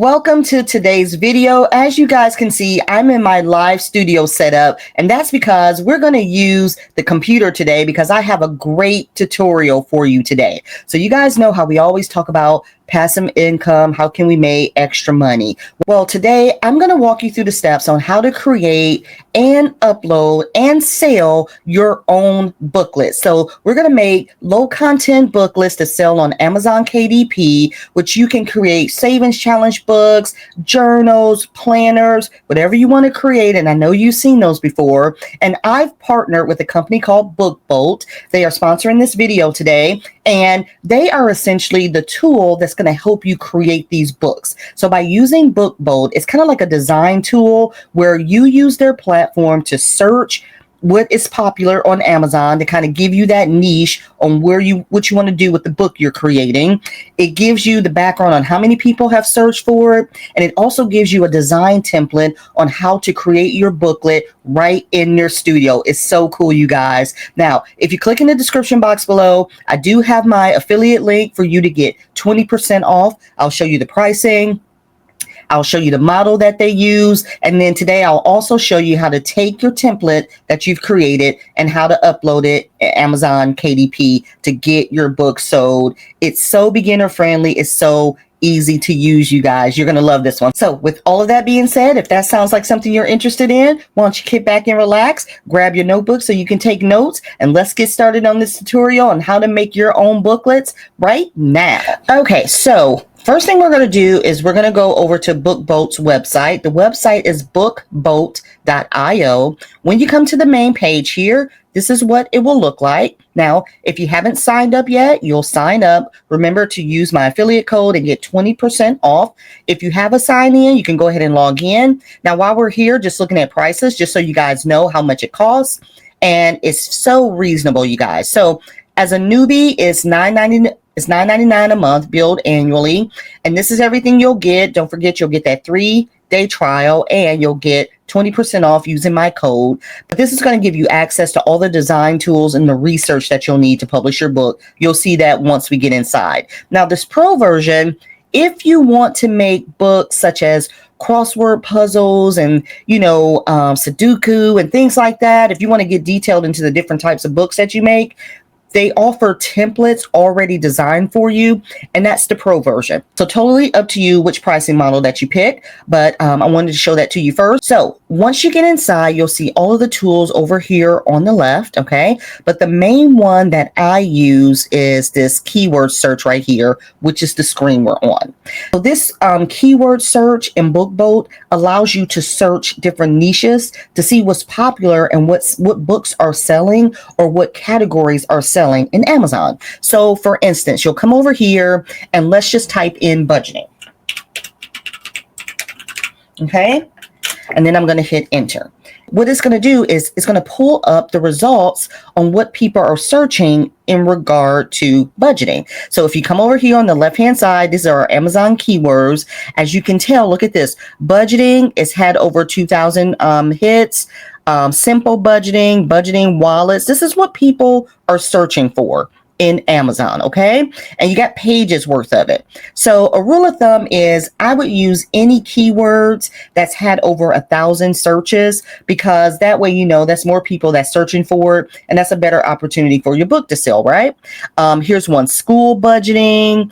Welcome to today's video. As you guys can see, I'm in my live studio setup, and that's because we're going to use the computer today because I have a great tutorial for you today. So you guys know how we always talk about passive income, how can we make extra money? Well, today I'm going to walk you through the steps on how to create and upload and sell your own booklet. So we're going to make low content booklets to sell on Amazon KDP, which you can create savings challenge books, journals, planners, whatever you want to create. And I know you've seen those before. And I've partnered with a company called BookBolt. They are sponsoring this video today, and they are essentially the tool that's going to help you create these books. So by using BookBolt, it's kind of like a design tool where you use their platform to search what is popular on Amazon to kind of give you that niche on what you want to do with the book you're creating. It gives you the background on how many people have searched for it, and it also gives you a design template on how to create your booklet right in your studio. It's so cool, you guys. Now, if you click in the description box below, I do have my affiliate link for you to get 20% off. I'll show you the pricing. I'll show you the model that they use. And then today I'll also show you how to take your template that you've created and how to upload it at Amazon KDP to get your book sold. It's so beginner friendly. It's so easy to use, you guys. You're going to love this one. So with all of that being said, if that sounds like something you're interested in, why don't you kick back and relax, grab your notebook so you can take notes, and let's get started on this tutorial on how to make your own booklets right now. Okay, so first thing we're going to do is we're going to go over to BookBolt's website. The website is bookbolt.io. When you come to the main page here, this is what it will look like. Now, if you haven't signed up yet, you'll sign up. Remember to use my affiliate code and get 20% off. If you have a sign in, you can go ahead and log in. Now, while we're here, just looking at prices, just so you guys know how much it costs. And it's so reasonable, you guys. So as a newbie, it's $9.99 a month, billed annually. And this is everything you'll get. Don't forget, you'll get that 3-day trial, and you'll get 20% off using my code. But this is going to give you access to all the design tools and the research that you'll need to publish your book. You'll see that once we get inside. Now, this pro version, if you want to make books such as crossword puzzles and, Sudoku and things like that, if you want to get detailed into the different types of books that you make, they offer templates already designed for you, and that's the pro version. So totally up to you which pricing model that you pick, but I wanted to show that to you first. So once you get inside, you'll see all of the tools over here on the left, okay? But the main one that I use is this keyword search right here, which is the screen we're on. So this keyword search in BookBolt allows you to search different niches to see what's popular and what books are selling or what categories are selling in Amazon. So for instance, you'll come over here and let's just type in budgeting. Okay. And then I'm going to hit enter. What it's going to do is it's going to pull up the results on what people are searching in regard to budgeting. So if you come over here on the left-hand side, these are our Amazon keywords. As you can tell, look at this. Budgeting has had over 2,000 hits. Simple budgeting, budgeting wallets. This is what people are searching for in Amazon, okay? And you got pages worth of it. So a rule of thumb is I would use any keywords that's had over 1,000 searches, because that way, that's more people that's searching for it, and that's a better opportunity for your book to sell, right? Here's one: school budgeting,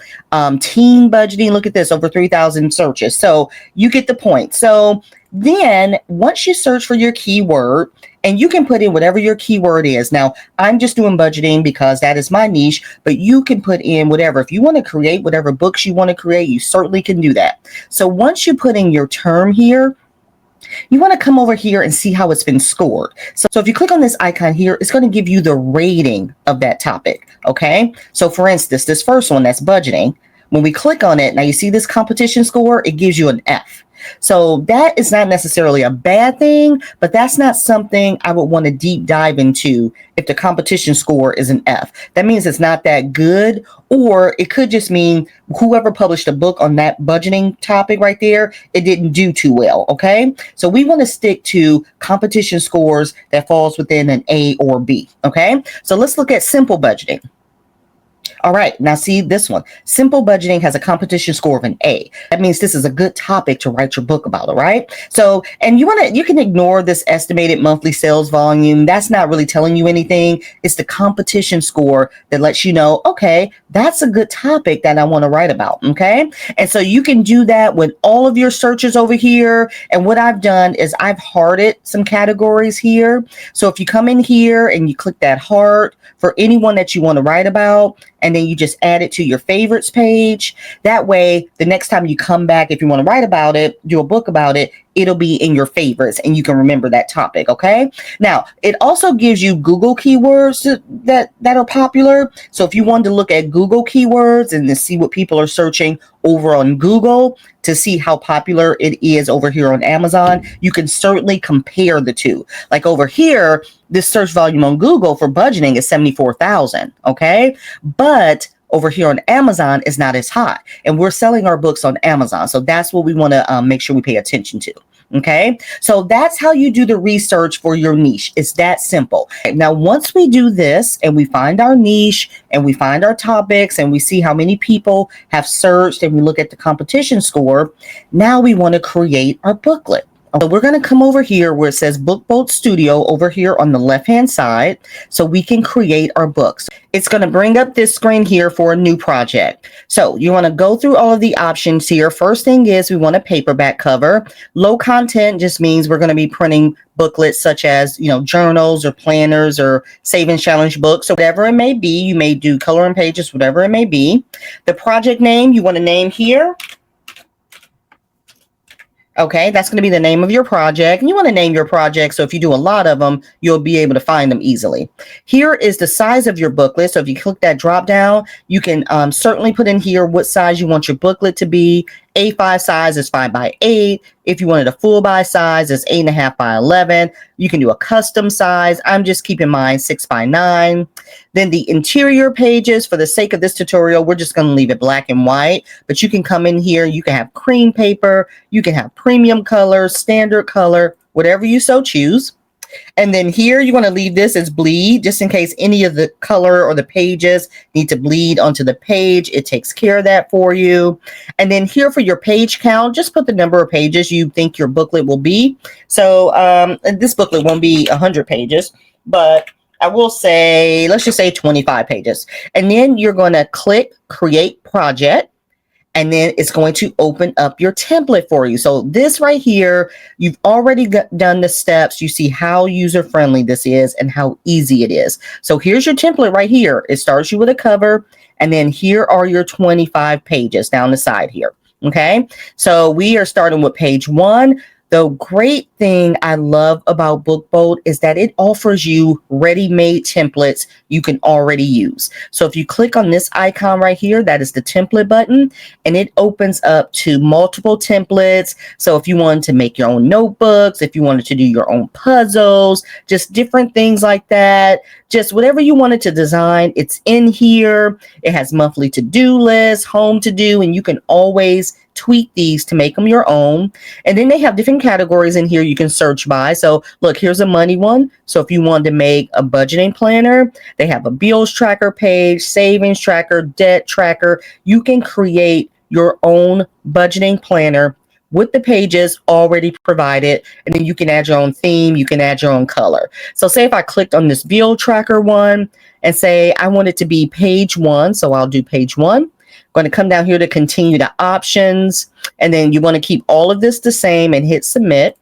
teen budgeting. Look at this, over 3,000 searches. So you get the point. So then once you search for your keyword, and you can put in whatever your keyword is. Now, I'm just doing budgeting because that is my niche, but you can put in whatever. If you want to create whatever books you want to create, you certainly can do that. So once you put in your term here, you want to come over here and see how it's been scored. So if you click on this icon here, it's going to give you the rating of that topic. Okay. So for instance, this first one, that's budgeting. When we click on it, now you see this competition score, it gives you an F. So that is not necessarily a bad thing, but that's not something I would want to deep dive into if the competition score is an F. That means it's not that good, or it could just mean whoever published a book on that budgeting topic right there, it didn't do too well, okay? So we want to stick to competition scores that falls within an A or B, okay? So let's look at simple budgeting. All right, now see this one. Simple budgeting has a competition score of an A. That means this is a good topic to write your book about, all right? So, and you can ignore this estimated monthly sales volume. That's not really telling you anything. It's the competition score that lets you know, okay, that's a good topic that I want to write about, okay? And so you can do that with all of your searches over here. And what I've done is I've hearted some categories here. So if you come in here and you click that heart for anyone that you want to write about, and then you just add it to your favorites page. That way, the next time you come back, if you want to write about it, do a book about it, it'll be in your favorites and you can remember that topic, okay? Now, it also gives you Google keywords that are popular. So if you wanted to look at Google keywords and to see what people are searching over on Google to see how popular it is over here on Amazon, you can certainly compare the two. Like over here, this search volume on Google for budgeting is 74,000, okay? But over here on Amazon is not as high. And we're selling our books on Amazon. So that's what we want to make sure we pay attention to. Okay, so that's how you do the research for your niche. It's that simple. Now, once we do this and we find our niche and we find our topics and we see how many people have searched and we look at the competition score, now we want to create our booklet. So we're going to come over here where it says Book Boat Studio over here on the left-hand side so we can create our books. It's going to bring up this screen here for a new project. So you want to go through all of the options here. First thing is we want a paperback cover. Low content just means we're going to be printing booklets such as, journals or planners or savings challenge books or whatever it may be. You may do coloring pages, whatever it may be. The project name you want to name here. Okay, that's going to be the name of your project. And you want to name your project so if you do a lot of them, you'll be able to find them easily. Here is the size of your booklet. So if you click that drop down, you can certainly put in here what size you want your booklet to be. A5 size is 5 by 8. If you wanted a full by size, it's 8.5 by 11. You can do a custom size. I'm just keeping mine 6 by 9. Then the interior pages, for the sake of this tutorial, we're just going to leave it black and white. But you can come in here. You can have cream paper. You can have premium color, standard color, whatever you so choose. And then here you want to leave this as bleed just in case any of the color or the pages need to bleed onto the page. It takes care of that for you. And then here for your page count, just put the number of pages you think your booklet will be. So this booklet won't be 100 pages, but I will say, let's just say 25 pages. And then you're going to click Create Project. And then it's going to open up your template for you. So this right here, you've already done the steps. You see how user-friendly this is and how easy it is. So here's your template right here. It starts you with a cover. And then here are your 25 pages down the side here. Okay, so we are starting with page 1. The great thing I love about BookBoat is that it offers you ready-made templates you can already use. So if you click on this icon right here, that is the template button, and it opens up to multiple templates. So if you wanted to make your own notebooks, if you wanted to do your own puzzles, just different things like that, just whatever you wanted to design, it's in here. It has monthly to-do lists, home to-do, and you can always tweak these to make them your own. And then they have different categories in here you can search by. So look, here's a money one. So if you want to make a budgeting planner, they have a bills tracker page, savings tracker, debt tracker. You can create your own budgeting planner with the pages already provided, and then you can add your own theme, you can add your own color. So say if I clicked on this bill tracker one and say I want it to be page 1, so I'll do page 1. Going to come down here to continue the options, and then you want to keep all of this the same and hit submit.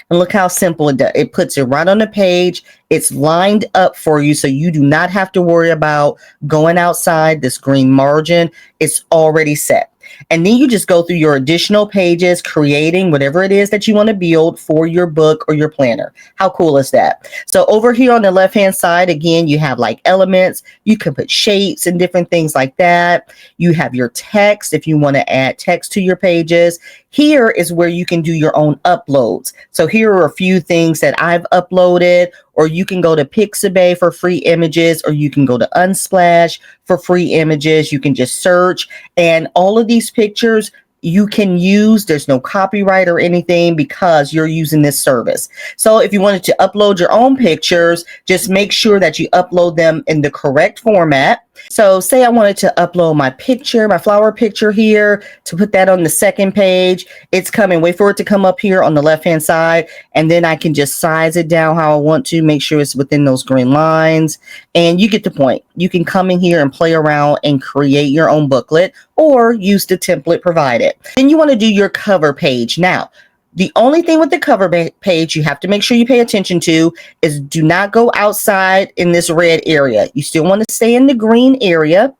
And look how simple it does. It puts it right on the page. It's lined up for you, so you do not have to worry about going outside this green margin. It's already set. And then you just go through your additional pages, creating whatever it is that you want to build for your book or your planner. How cool is that? So over here on the left-hand side, again, you have like elements. You can put shapes and different things like that. You have your text if you want to add text to your pages. Here is where you can do your own uploads. So here are a few things that I've uploaded, or you can go to Pixabay for free images, or you can go to Unsplash for free images. You can just search, and all of these pictures you can use. There's no copyright or anything because you're using this service. So if you wanted to upload your own pictures, just make sure that you upload them in the correct format. So say I wanted to upload my picture, my flower picture here, to put that on the second page. It's coming. Wait for it to come up here on the left-hand side, and then I can just size it down how I want to, make sure it's within those green lines, and you get the point. You can come in here and play around and create your own booklet or use the template provided. Then you want to do your cover page. Now, the only thing with the cover page you have to make sure you pay attention to is do not go outside in this red area. You still want to stay in the green area.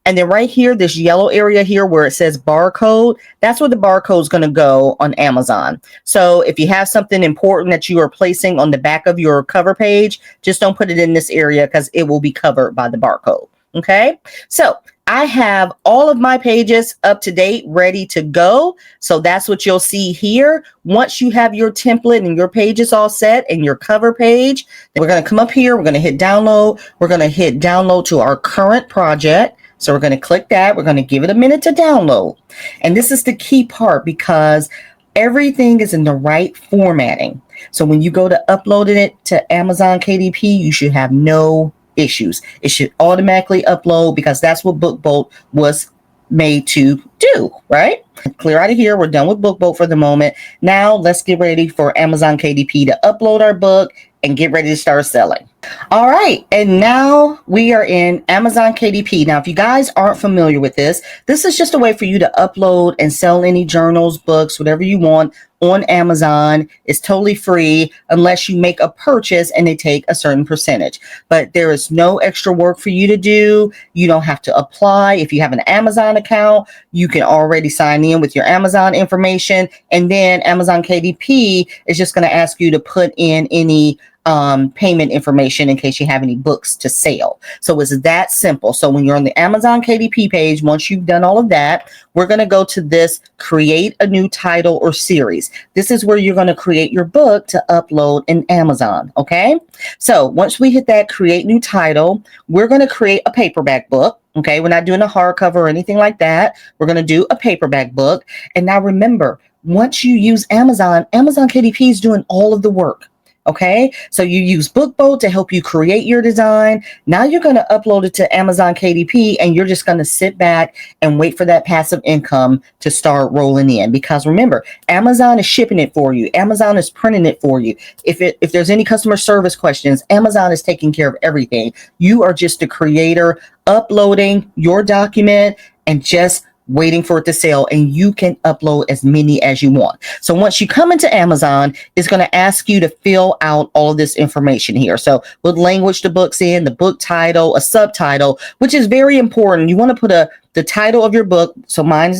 And then right here, this yellow area here where it says barcode, that's where the barcode is going to go on Amazon. So if you have something important that you are placing on the back of your cover page, just don't put it in this area because it will be covered by the barcode. Okay, so I have all of my pages up to date, ready to go. So that's what you'll see here. Once you have your template and your pages all set and your cover page, then we're going to come up here. We're going to hit download. We're going to hit download to our current project. So we're going to click that. We're going to give it a minute to download. And this is the key part because everything is in the right formatting. So when you go to uploading it to Amazon KDP, you should have no issues. It should automatically upload because that's what BookBolt was made to do, right? Clear out of here. We're done with BookBolt for the moment. Now let's get ready for Amazon KDP to upload our book and get ready to start selling. All right, and now we are in Amazon KDP. Now, if you guys aren't familiar with this, this is just a way for you to upload and sell any journals, books, whatever you want on Amazon. It's totally free unless you make a purchase and they take a certain percentage. But there is no extra work for you to do. You don't have to apply. If you have an Amazon account, you can already sign in with your Amazon information. And then Amazon KDP is just going to ask you to put in any payment information in case you have any books to sell. So it's that simple. So when you're on the Amazon KDP page, once you've done all of that, we're going to go to this create a new title or series. This is where you're going to create your book to upload in Amazon. Okay. So once we hit that create new title, we're going to create a paperback book. Okay. We're not doing a hardcover or anything like that. We're going to do a paperback book. And now remember, once you use Amazon, Amazon KDP is doing all of the work. Okay, so you use BookBolt to help you create your design. Now you're going to upload it to Amazon KDP and you're just going to sit back and wait for that passive income to start rolling in. Because remember, Amazon is shipping it for you. Amazon is printing it for you. If there's any customer service questions, Amazon is taking care of everything. You are just the creator uploading your document and just waiting for it to sell, and you can upload as many as you want. So once you come into Amazon, it's going to ask you to fill out all of this information here. So what language the book's in, the book title, a subtitle, which is very important. You want to put the title of your book. So my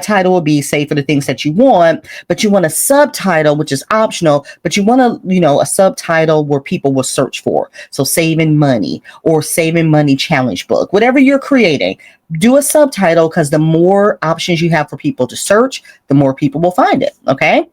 title will be, say, for the things that you want, but you want a subtitle, which is optional, but you want a subtitle where people will search for. So saving money or saving money challenge book, whatever you're creating, do a subtitle because the more options you have for people to search, the more people will find it. Okay.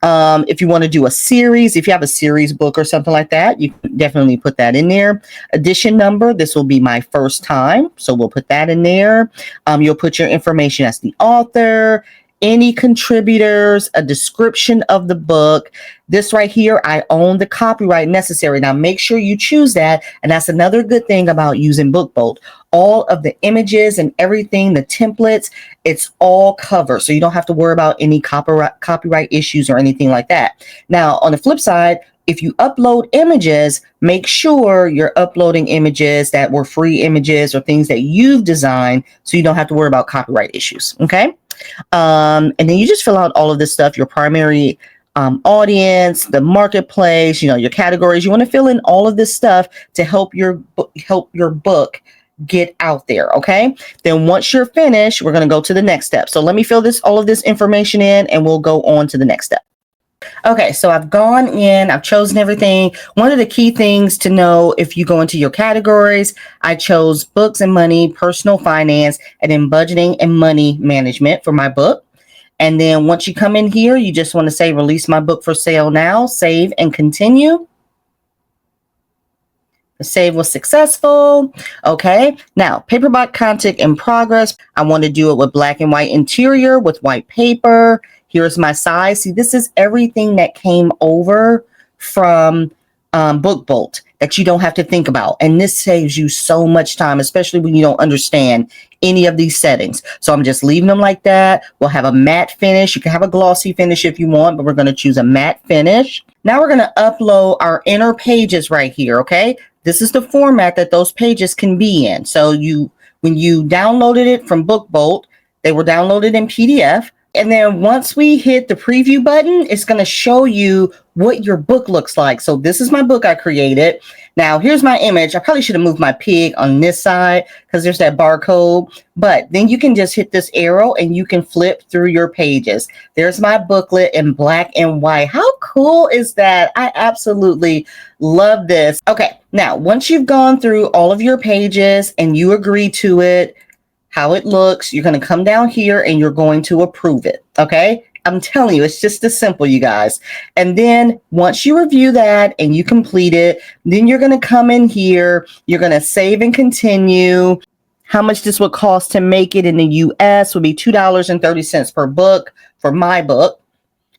If you want to do a series, if you have a series book or something like that, you can definitely put that in there. Edition number, this will be my first time. So we'll put that in there. You'll put your information as the author, any contributors, a description of the book. This right here, I own the copyright necessary. Now make sure you choose that. And that's another good thing about using BookBolt. All of the images and everything, the templates, it's all covered. So you don't have to worry about any copyright issues or anything like that. Now, on the flip side, if you upload images, make sure you're uploading images that were free images or things that you've designed so you don't have to worry about copyright issues. Okay. And then you just fill out all of this stuff, your primary audience, the marketplace, your categories. You want to fill in all of this stuff to help your book get out there. Okay. Then once you're finished, we're going to go to the next step. So let me fill all of this information in and we'll go on to the next step. Okay, so I've gone in, I've chosen everything. One of the key things to know if you go into your categories, I chose books and money, personal finance, and then budgeting and money management for my book. And then once you come in here, you just want to say, release my book for sale now, save and continue. The save was successful. Okay, now paperback content in progress. I want to do it with black and white interior with white paper. Here's my size. See, this is everything that came over from book bolt that you don't have to think about. And this saves you so much time, especially when you don't understand any of these settings. So I'm just leaving them like that. We'll have a matte finish. You can have a glossy finish if you want, but we're going to choose a matte finish. Now we're going to upload our inner pages right here. Okay. This is the format that those pages can be in. So when you downloaded it from Book Bolt, they were downloaded in PDF. And then once we hit the preview button, it's going to show you what your book looks like. So this is my book I created. Now here's my image. I probably should have moved my pig on this side because there's that barcode. But then you can just hit this arrow and you can flip through your pages. There's my booklet in black and white. How cool is that? I absolutely love this. Okay, now once you've gone through all of your pages and you agree to it, how it looks, you're going to come down here and you're going to approve it. Okay. I'm telling you, it's just as simple, you guys. And then once you review that and you complete it, then you're going to come in here. You're going to save and continue. How much this would cost to make it in the US would be $2.30 per book for my book.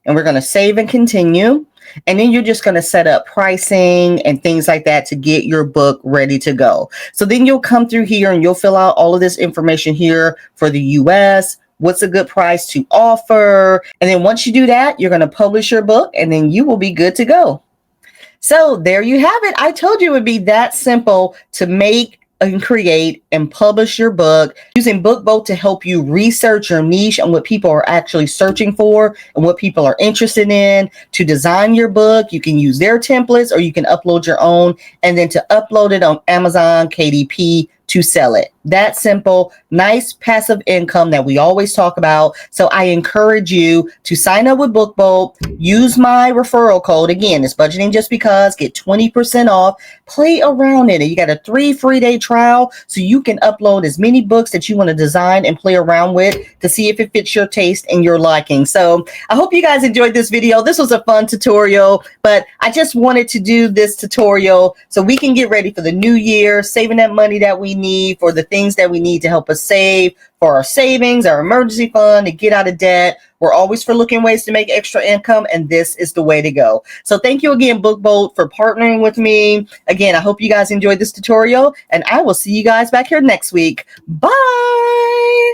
And we're going to save and continue. And then you're just going to set up pricing and things like that to get your book ready to go. So then you'll come through here and you'll fill out all of this information here for the US. What's a good price to offer? And then once you do that, you're going to publish your book and then you will be good to go. So there you have it. I told you it would be that simple to make and create and publish your book using BookBolt to help you research your niche and what people are actually searching for and what people are interested in. To design your book, you can use their templates or you can upload your own, and then to upload it on Amazon, KDP, to sell it. That simple, nice passive income that we always talk about. So I encourage you to sign up with BookBolt, use my referral code. Again, it's budgeting just because, get 20% off, play around in it. You got a 3 free day trial so you can upload as many books that you want to design and play around with to see if it fits your taste and your liking. So I hope you guys enjoyed this video. This was a fun tutorial, but I just wanted to do this tutorial so we can get ready for the new year, saving that money that we need for the things that we need to help us save for our savings, our emergency fund, to get out of debt. We're always for looking ways to make extra income, and this is the way to go. So thank you again, BookBolt, for partnering with me. Again, I hope you guys enjoyed this tutorial, and I will see you guys back here next week. Bye.